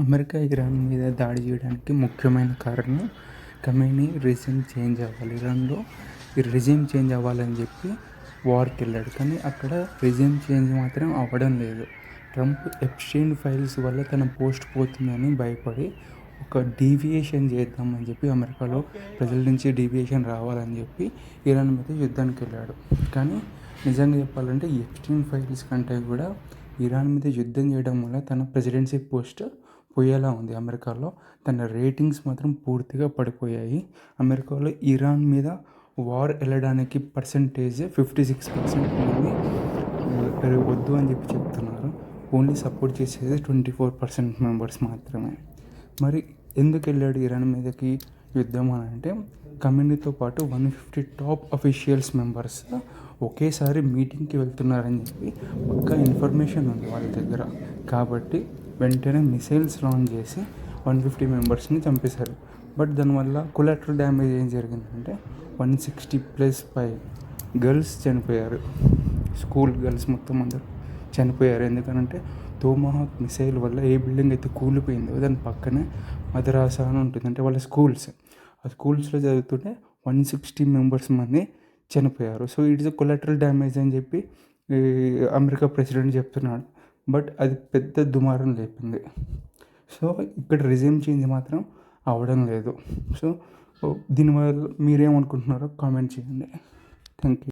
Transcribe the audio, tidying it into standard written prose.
America Iran మీద దాడి చేయడానికి ముఖ్యమైన కారణం ఖమేనీ రెజిమ్ చేంజ్ అవ్వాలి. ఇరాన్లో ఈ రెజిమ్ చేంజ్ అవ్వాలని చెప్పి వార్కి వెళ్ళాడు. కానీ అక్కడ రెజిమ్ చేంజ్ మాత్రం అవ్వడం లేదు. ట్రంప్ ఎప్స్టైన్ ఫైల్స్ వల్ల తన పోస్ట్ పోతుందని భయపడి ఒక డీవియేషన్ చేద్దామని చెప్పి అమెరికాలో ప్రజల నుంచి డీవియేషన్ రావాలని చెప్పి ఇరాన్ మీద యుద్ధానికి వెళ్ళాడు. కానీ నిజంగా చెప్పాలంటే ఎప్స్టైన్ ఫైల్స్ కంటే కూడా ఇరాన్ మీద యుద్ధం చేయడం వల్ల తన ప్రెసిడెన్సీ పోస్ట్ పోయేలా ఉంది. అమెరికాలో తన రేటింగ్స్ మాత్రం పూర్తిగా పడిపోయాయి. అమెరికాలో ఇరాన్ మీద వార్ వెళ్ళడానికి పర్సంటేజ్ 56% మంది వద్దు అని చెప్పి చెప్తున్నారు. ఓన్లీ సపోర్ట్ చేసేది 24% మెంబర్స్ మాత్రమే. మరి ఎందుకు వెళ్ళాడు ఇరాన్ మీదకి యుద్ధం అని అంటే, ఖమేనీతో పాటు 150 టాప్ అఫీషియల్స్ మెంబర్స్ ఒకేసారి మీటింగ్కి వెళ్తున్నారని చెప్పి పక్కా ఇన్ఫర్మేషన్ ఉంది వాళ్ళ దగ్గర. కాబట్టి వెంటనే మిసైల్స్ లాంచ్ చేసి 150 మెంబర్స్ని చంపేశారు. బట్ దానివల్ల కొలాటరల్ డ్యామేజ్ ఏం జరిగిందంటే 160+ గర్ల్స్ చనిపోయారు. స్కూల్ గర్ల్స్ మొత్తం అందరూ చనిపోయారు. ఎందుకనంటే తోమహాక్ మిసైల్ వల్ల ఏ బిల్డింగ్ అయితే కూలిపోయిందో దాని పక్కనే మదరాసా అని ఉంటుంది, అంటే వాళ్ళ స్కూల్స్. ఆ స్కూల్స్లో చదువుతుంటే 160 మెంబర్స్ మంది చనిపోయారు. సో ఇట్స్ కొలాటరల్ డ్యామేజ్ అని చెప్పి అమెరికా ప్రెసిడెంట్ చెప్తున్నాడు. బట్ అది పెద్ద దుమారం లేపింది. సో ఇక్కడ రెజిమ్ చేంజ్ మాత్రం అవ్వడం లేదు. సో దీనివల్ల మీరేమనుకుంటున్నారో కామెంట్ చేయండి. Thank you.